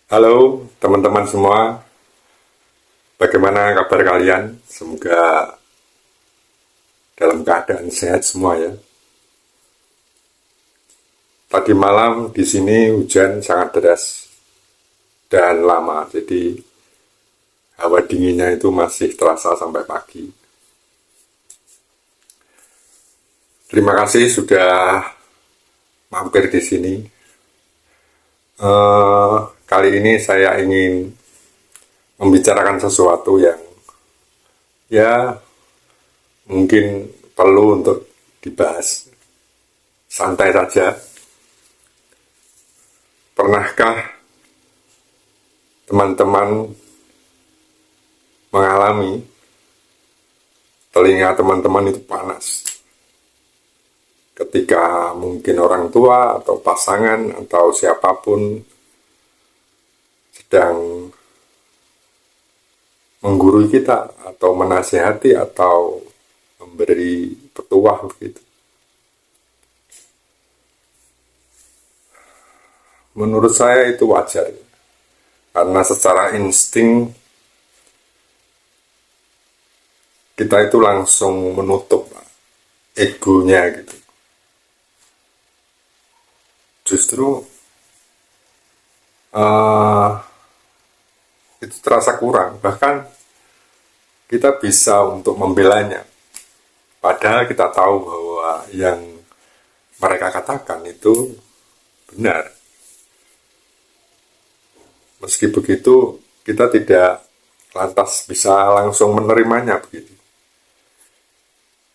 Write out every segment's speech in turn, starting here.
Halo teman-teman semua, bagaimana kabar kalian? Semoga dalam keadaan sehat semua ya. Tadi malam di sini hujan sangat deras dan lama, jadi hawa dinginnya itu masih terasa sampai pagi. Terima kasih sudah mampir di sini. Kali ini saya ingin membicarakan sesuatu yang ya mungkin perlu untuk dibahas santai saja. Pernahkah teman-teman mengalami telinga teman-teman itu panas ketika mungkin orang tua atau pasangan atau siapapun sedang menggurui kita atau menasihati atau memberi petuah begitu. Menurut saya itu wajar, karena secara insting kita itu langsung menutup egonya gitu. Justru itu terasa kurang, bahkan kita bisa untuk membelanya, padahal kita tahu bahwa yang mereka katakan itu benar. Meski begitu, kita tidak lantas bisa langsung menerimanya begitu.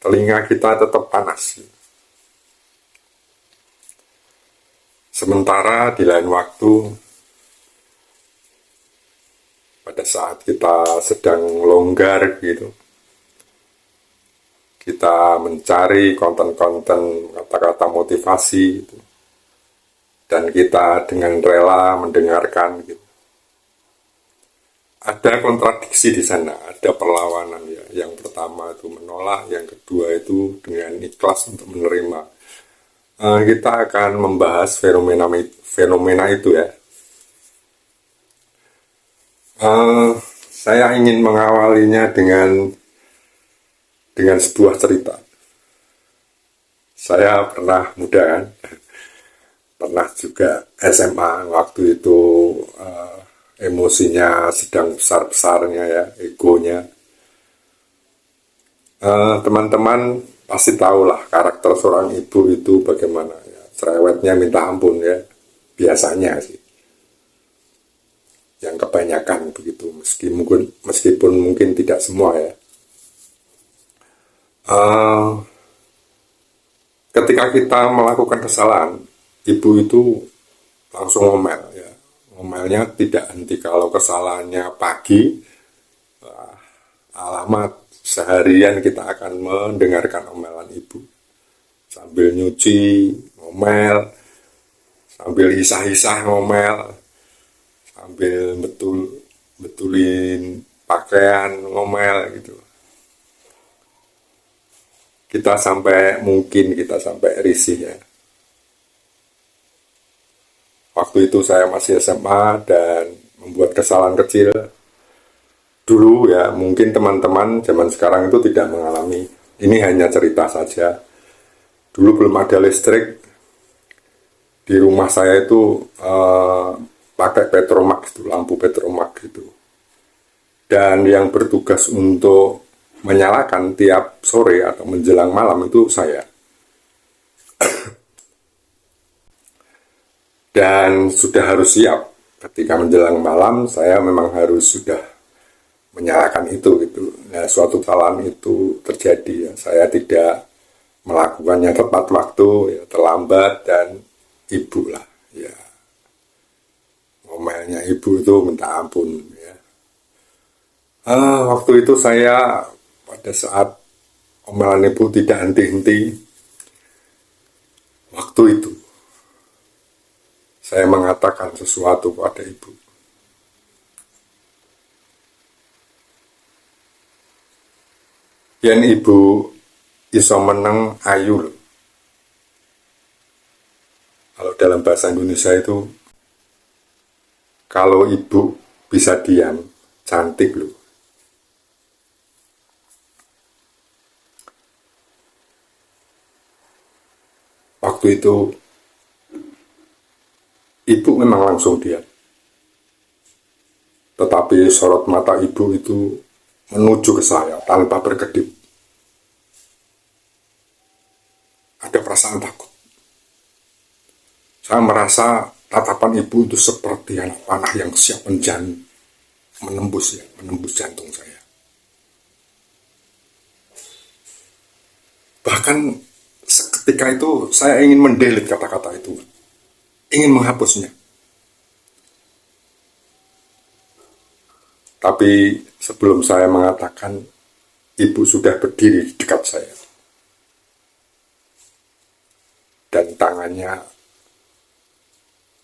Telinga kita tetap panas. Sementara di lain waktu, pada saat kita sedang longgar gitu, kita mencari konten-konten kata-kata motivasi gitu, dan kita dengan rela mendengarkan gitu. Ada kontradiksi di sana, ada perlawanan ya. Yang pertama itu menolak, yang kedua itu dengan ikhlas untuk menerima. Kita akan membahas fenomena itu ya. Saya ingin mengawalinya dengan sebuah cerita. Saya pernah muda kan, pernah juga SMA waktu itu. Emosinya sedang besar-besarnya ya, egonya. Teman-teman pasti tahulah karakter seorang ibu itu bagaimana ya. Cerewetnya minta ampun ya, biasanya sih. Yang kebanyakan begitu, meskipun mungkin tidak semua ya. Ketika kita melakukan kesalahan, ibu itu langsung ngomel ya. Ngomelnya tidak henti. Kalau kesalahannya pagi, alamat seharian kita akan mendengarkan omelan ibu. Sambil nyuci, ngomel, sambil hisah-hisah ngomel, sambil betulin pakaian ngomel gitu. Kita sampai risih ya. Waktu itu saya masih SMA dan membuat kesalahan kecil. Dulu ya, mungkin teman-teman zaman sekarang itu tidak mengalami. Ini hanya cerita saja. Dulu belum ada listrik. Di rumah saya itu pakai Petromax, itu lampu Petromax gitu. Dan yang bertugas untuk menyalakan tiap sore atau menjelang malam itu saya. Dan sudah harus siap ketika menjelang malam, saya memang harus sudah menyalakan itu gitu. Nah, suatu kesalahan itu terjadi ya. Saya tidak melakukannya tepat waktu, ya, terlambat, dan ibu lah ya. Ngomelnya ibu itu minta ampun ya. Waktu itu saya pada saat omelan ibu tidak henti-henti, waktu itu saya mengatakan sesuatu pada ibu. Yen ibu iso meneng ayu. Kalau dalam bahasa Indonesia itu Kalau ibu bisa diam, cantik loh. Waktu itu ibu memang langsung diam. Tetapi sorot mata ibu itu menuju ke saya tanpa berkedip. Ada perasaan takut. Saya merasa tatapan ibu itu seperti anak panah yang siap menembus jantung saya. Bahkan seketika itu saya ingin mendelete kata-kata itu, ingin menghapusnya. Tapi sebelum saya mengatakan, ibu sudah berdiri di dekat saya. Dan tangannya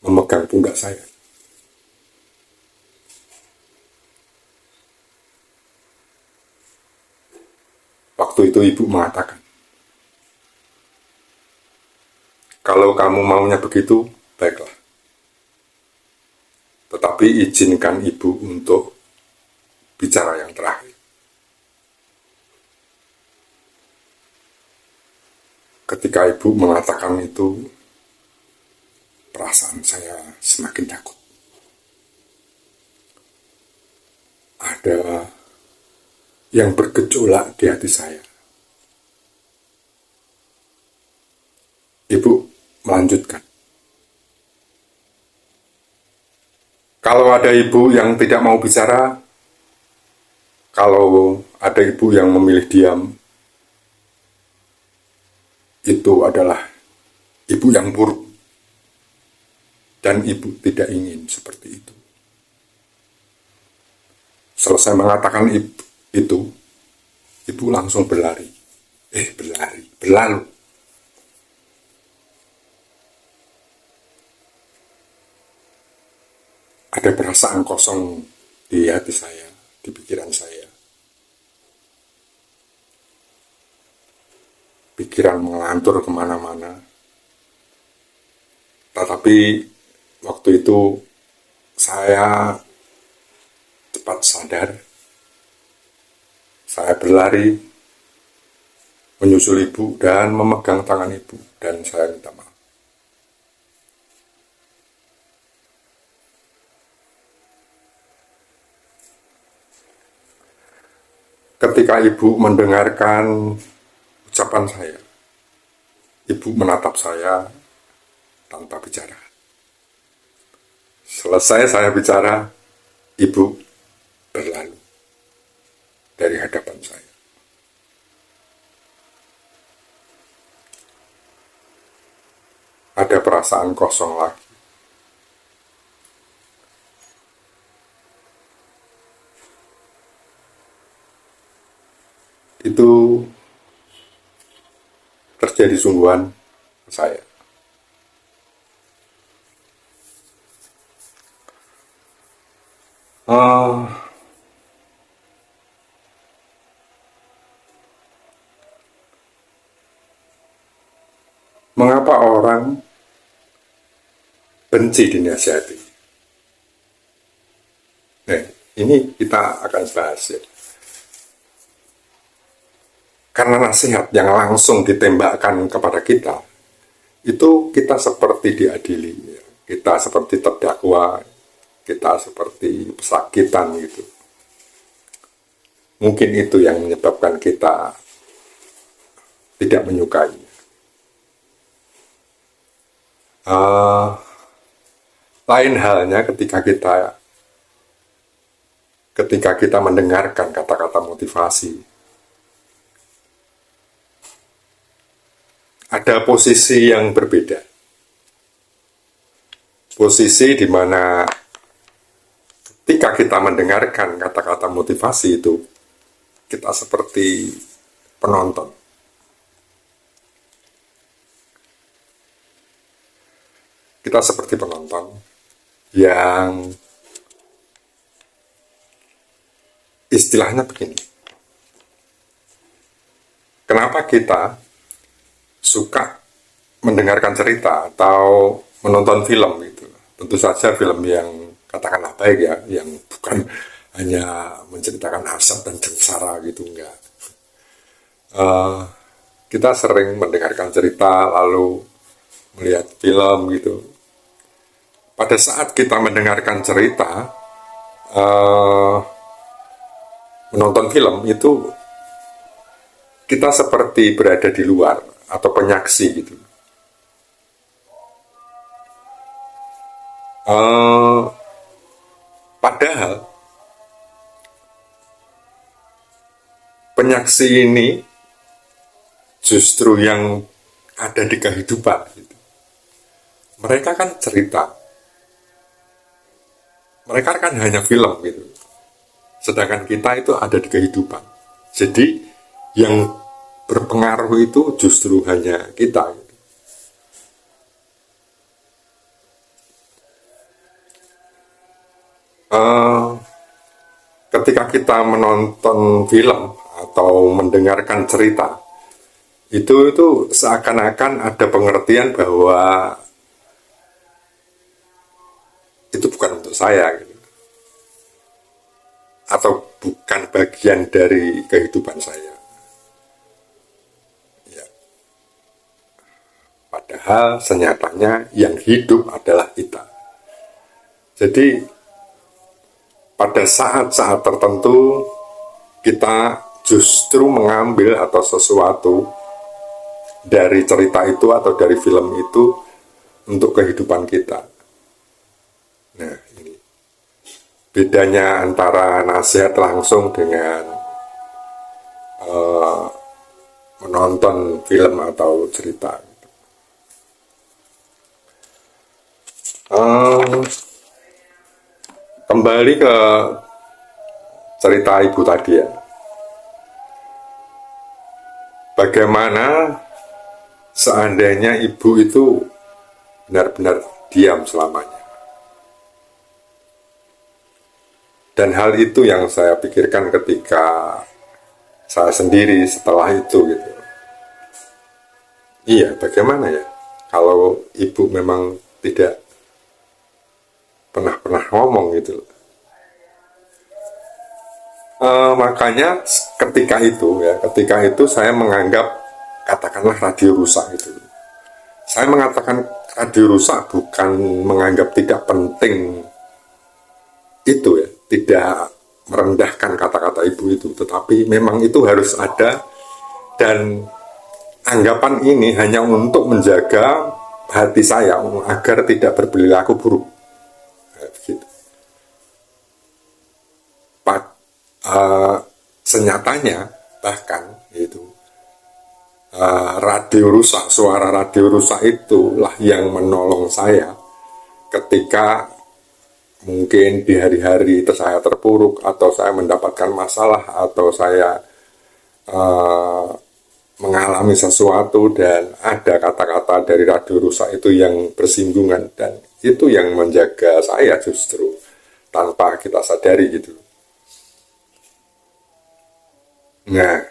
memegang pundak saya. Waktu itu ibu mengatakan, kalau kamu maunya begitu, baiklah. Tetapi izinkan ibu untuk bicara yang terakhir. Ketika ibu mengatakan itu, perasaan saya semakin takut. Ada yang bergejolak di hati saya. Ibu melanjutkan. Kalau ada ibu yang tidak mau bicara, kalau ada ibu yang memilih diam, itu adalah ibu yang buruk. Dan ibu tidak ingin seperti itu. Selesai mengatakan itu, ibu langsung berlalu. Ada perasaan kosong di hati saya, di pikiran saya. Pikiran mengelantur kemana-mana. Tetapi waktu itu saya cepat sadar. Saya berlari menyusul ibu dan memegang tangan ibu, dan saya minta maaf. Ketika ibu mendengarkan ucapan saya, ibu menatap saya tanpa bicara. Selesai saya bicara, ibu berlalu dari hadapan saya. Ada perasaan kosong lagi. Itu terjadi sungguhan saya. Mengapa orang benci dinasihati? Nah, ini kita akan bahas ya. Karena nasihat yang langsung ditembakkan kepada kita, itu kita seperti diadili, kita seperti terdakwa, kita seperti pesakitan gitu. Mungkin itu yang menyebabkan kita tidak menyukai. Lain halnya ketika kita mendengarkan kata-kata motivasi. Ada posisi yang berbeda. Posisi di mana ketika kita mendengarkan kata-kata motivasi itu, kita seperti penonton. Kita seperti penonton yang istilahnya begini. Kenapa kita suka mendengarkan cerita atau menonton film gitu? Tentu saja film yang katakanlah baik ya, yang bukan hanya menceritakan asap dan sengsara gitu, enggak. Kita sering mendengarkan cerita lalu melihat film gitu. Pada saat kita mendengarkan cerita, menonton film itu kita seperti berada di luar atau penyaksi gitu. Padahal penyaksi ini justru yang ada di kehidupan gitu. Mereka kan cerita, mereka kan hanya film gitu, sedangkan kita itu ada di kehidupan. Jadi yang berpengaruh itu justru hanya kita gitu. Ketika kita menonton film atau mendengarkan cerita, itu seakan-akan ada pengertian bahwa itu bukan untuk saya gitu, atau bukan bagian dari kehidupan saya ya. Padahal senyatanya yang hidup adalah kita. Jadi pada saat-saat tertentu kita justru mengambil atau sesuatu dari cerita itu atau dari film itu untuk kehidupan kita. Nah, ini bedanya antara nasihat langsung dengan menonton film atau cerita. Kembali ke cerita ibu tadi ya. Bagaimana seandainya ibu itu benar-benar diam selamanya. Dan hal itu yang saya pikirkan ketika saya sendiri setelah itu gitu. Iya, bagaimana ya kalau ibu memang tidak pernah ngomong gitu. Makanya ketika itu saya menganggap, katakanlah radio rusak gitu. Saya mengatakan radio rusak bukan menganggap tidak penting itu ya, tidak merendahkan kata-kata ibu itu, tetapi memang itu harus ada, dan anggapan ini hanya untuk menjaga hati saya agar tidak berperilaku buruk. Gitu. Senyatanya bahkan itu suara radio rusak itulah yang menolong saya ketika mungkin di hari-hari saya terpuruk atau saya mendapatkan masalah atau saya mengalami sesuatu dan ada kata-kata dari radio rusak itu yang bersinggungan, dan itu yang menjaga saya justru tanpa kita sadari gitu. Nah,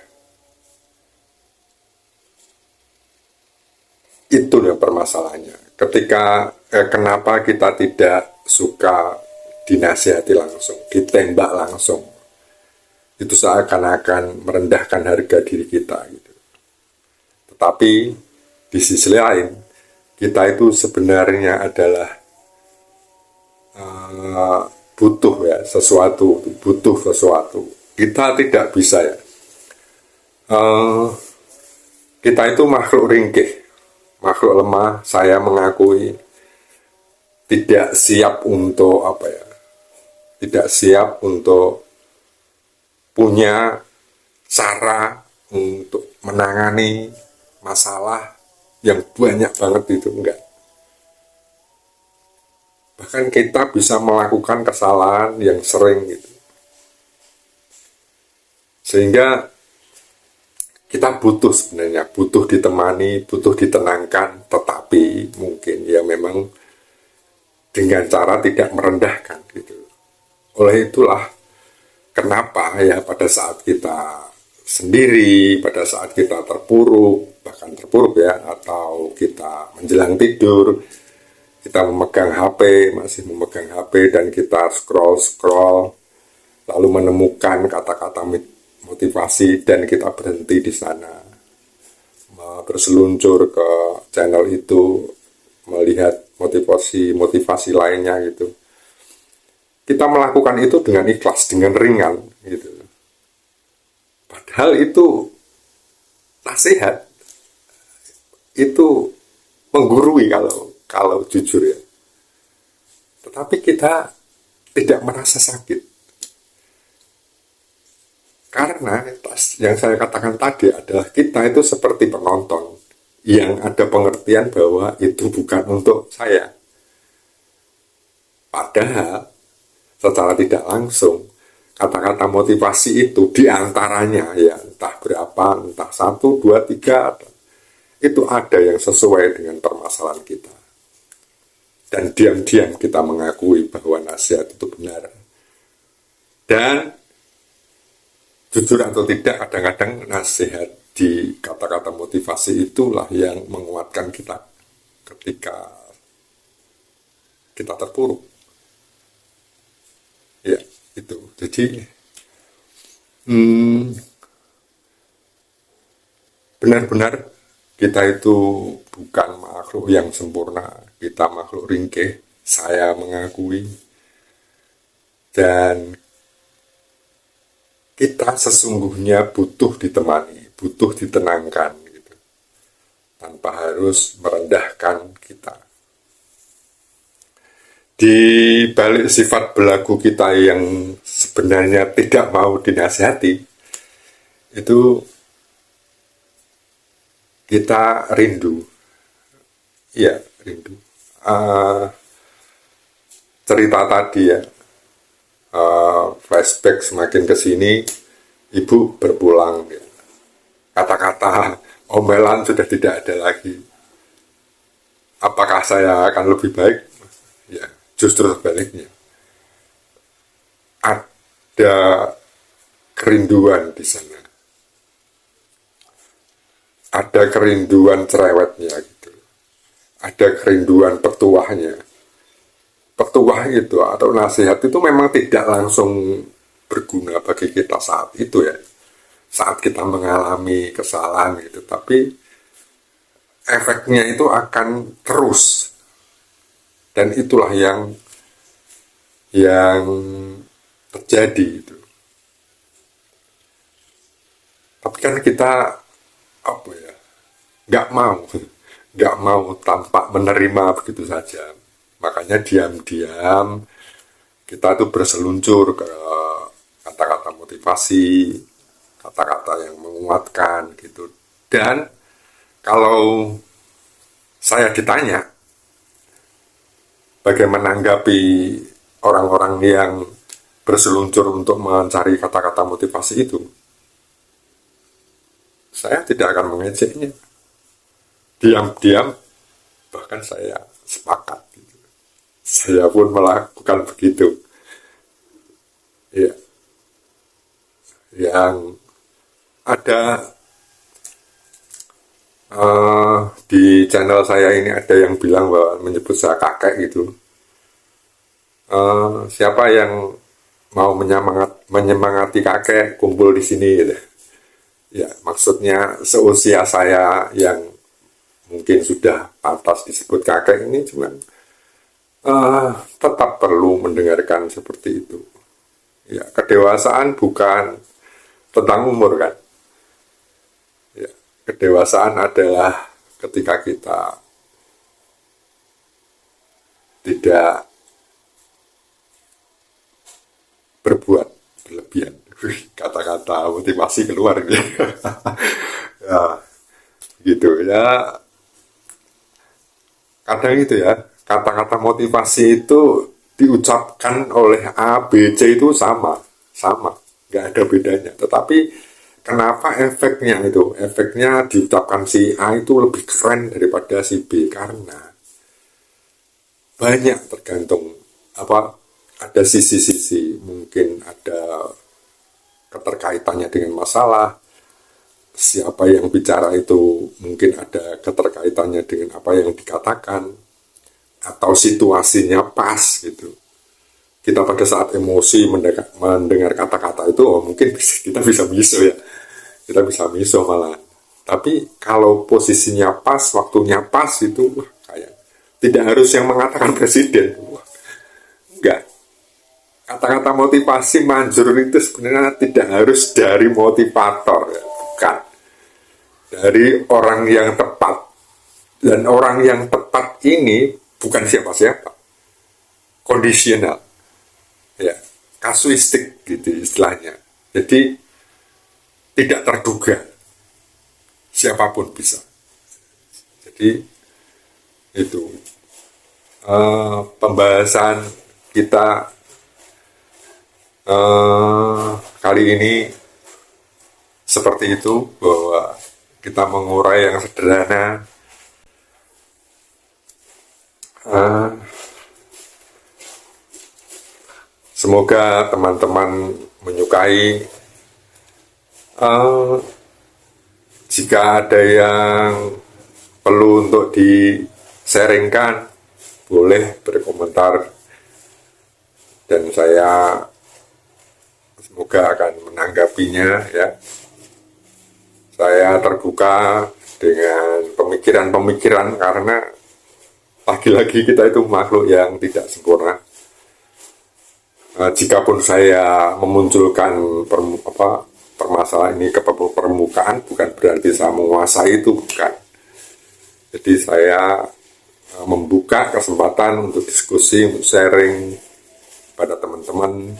itu yang permasalahannya. Ketika kenapa kita tidak suka dinasihati langsung, ditembak langsung, itu seakan-akan merendahkan harga diri kita gitu. Tetapi di sisi lain, kita itu sebenarnya adalah butuh sesuatu. Kita tidak bisa ya. Kita itu makhluk ringkih, makhluk lemah. Saya mengakui tidak siap untuk tidak siap untuk punya cara untuk menangani masalah yang banyak banget itu, enggak. Bahkan kita bisa melakukan kesalahan yang sering gitu. Sehingga kita butuh ditemani, butuh ditenangkan, tetapi mungkin ya memang dengan cara tidak merendahkan gitu. Oleh itulah kenapa ya pada saat kita sendiri, pada saat kita terpuruk, bahkan terpuruk ya, atau kita menjelang tidur, kita memegang HP, masih memegang HP, dan kita scroll lalu menemukan kata-kata motivasi dan kita berhenti di sana, berseluncur ke channel itu, melihat motivasi lainnya gitu. Kita melakukan itu dengan ikhlas, dengan ringan gitu. Padahal itu nasihat, itu menggurui kalau jujur ya. Tetapi kita tidak merasa sakit. Karena yang saya katakan tadi adalah kita itu seperti penonton yang ada pengertian bahwa itu bukan untuk saya. Padahal secara tidak langsung kata-kata motivasi itu diantaranya ya entah berapa, entah 1, 2, 3, itu ada yang sesuai dengan permasalahan kita. Dan diam-diam kita mengakui bahwa nasihat itu benar. Dan jujur atau tidak, kadang-kadang nasihat di kata-kata motivasi itulah yang menguatkan kita ketika kita terpuruk. Ya, itu. Jadi benar-benar kita itu bukan makhluk yang sempurna, kita makhluk ringkih, saya mengakui. Dan kita sesungguhnya butuh ditemani, butuh ditenangkan gitu, tanpa harus merendahkan kita. Di balik sifat belagu kita yang sebenarnya tidak mau dinasihati, itu kita rindu. Iya, rindu. Cerita tadi ya, flashback semakin ke sini, ibu berpulang. Ya. Kata-kata omelan sudah tidak ada lagi. Apakah saya akan lebih baik? Ya, justru sebaliknya. Ada kerinduan di sana. Ada kerinduan cerewetnya gitu. Ada kerinduan petuahnya. Petuah itu atau nasihat itu memang tidak langsung berguna bagi kita saat itu ya. Saat kita mengalami kesalahan gitu. Tapi efeknya itu akan terus. Dan itulah yang terjadi itu. Tapi kan kita nggak mau tanpa menerima begitu saja. Makanya diam-diam kita tuh berseluncur ke kata-kata motivasi, kata-kata yang menguatkan gitu. Dan kalau saya ditanya bagaimana menanggapi orang-orang yang berseluncur untuk mencari kata-kata motivasi itu, saya tidak akan mengejeknya. Diam-diam bahkan saya sepakat gitu. Saya pun melakukan begitu ya. Yang ada di channel saya ini ada yang bilang bahwa menyebut saya kakek gitu. Siapa yang mau menyemangati kakek kumpul di sini gitu. Ya, maksudnya seusia saya yang mungkin sudah pantas disebut kakek ini, cuman tetap perlu mendengarkan seperti itu. Ya, kedewasaan bukan tentang umur kan. Ya, kedewasaan adalah ketika kita tidak berbuat berlebihan. Kata-kata motivasi keluar gitu. Ya, gitu ya. Kadang itu ya, kata-kata motivasi itu diucapkan oleh A, B, C itu sama, nggak ada bedanya. Tetapi kenapa efeknya diucapkan si A itu lebih keren daripada si B? Karena banyak tergantung ada sisi-sisi, mungkin ada keterkaitannya dengan masalah. Siapa yang bicara itu mungkin ada keterkaitannya dengan apa yang dikatakan. atau situasinya pas gitu. Kita pada saat emosi mendengar kata-kata itu, mungkin kita bisa miso ya. Kita bisa miso malah. Tapi kalau posisinya pas, waktunya pas itu, kayak tidak harus yang mengatakan presiden. Enggak. Kata-kata motivasi manjur itu sebenarnya tidak harus dari motivator, ya. Bukan. Dari orang yang tepat. Dan orang yang tepat ini bukan siapa-siapa. Kondisional. Ya, kasuistik gitu istilahnya. Jadi tidak terduga. Siapapun bisa. Jadi itu pembahasan kita kali ini seperti itu, bahwa kita mengurai yang sederhana. Semoga teman-teman menyukai. Jika ada yang perlu untuk di-sharingkan, boleh berkomentar, dan saya semoga akan menanggapinya ya. Saya terbuka dengan pemikiran-pemikiran, karena lagi-lagi kita itu makhluk yang tidak sempurna. Jikapun saya memunculkan permasalahan ini ke permukaan, bukan berarti saya menguasai itu, bukan. Jadi saya membuka kesempatan untuk diskusi, untuk sharing pada teman-teman.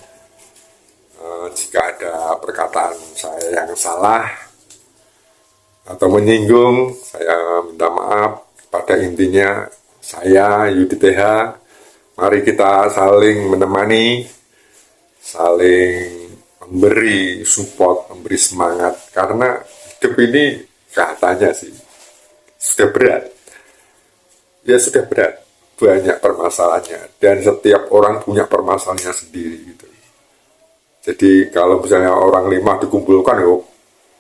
Jika ada perkataan saya yang salah atau menyinggung, saya minta maaf. Pada intinya, saya Yudi TH, mari kita saling menemani, saling memberi support, memberi semangat, karena hidup ini katanya sih sudah berat. Ya sudah berat, banyak permasalahannya, dan setiap orang punya permasalahannya sendiri gitu. Jadi kalau misalnya orang 5 dikumpulkan,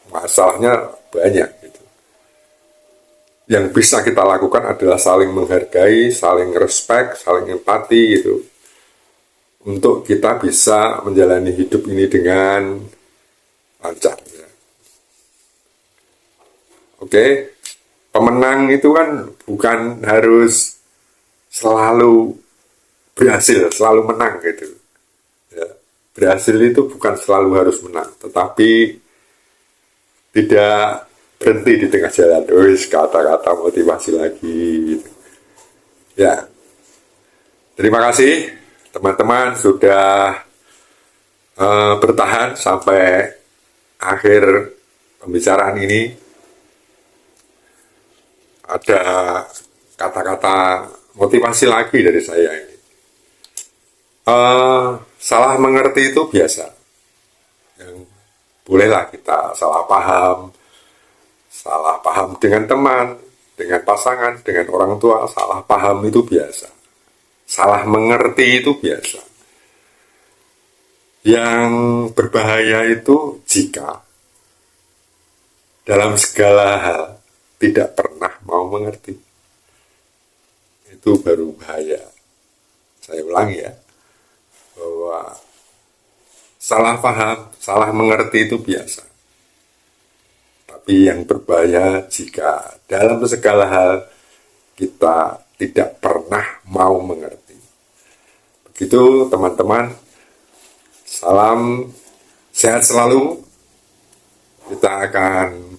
masalahnya banyak gitu. Yang bisa kita lakukan adalah saling menghargai, saling respect, saling empati gitu, untuk kita bisa menjalani hidup ini dengan lancar ya. Oke, pemenang itu kan bukan harus selalu berhasil, selalu menang gitu ya. Berhasil itu bukan selalu harus menang, tetapi tidak berhenti di tengah jalan. Kata-kata motivasi lagi gitu. Ya, terima kasih teman-teman sudah bertahan sampai akhir pembicaraan ini. Ada kata-kata motivasi lagi dari saya ini. Salah mengerti itu biasa. Bolehlah kita salah paham dengan teman, dengan pasangan, dengan orang tua. Salah paham itu biasa. Salah mengerti itu biasa. Yang berbahaya itu jika dalam segala hal tidak pernah mau mengerti. Itu baru bahaya. Saya ulangi ya, bahwa salah paham, salah mengerti itu biasa. Tapi yang berbahaya jika dalam segala hal kita tidak pernah mau mengerti. Begitu teman-teman. Salam sehat selalu. Kita akan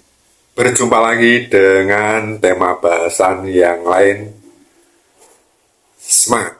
berjumpa lagi dengan tema bahasan yang lain. Semangat.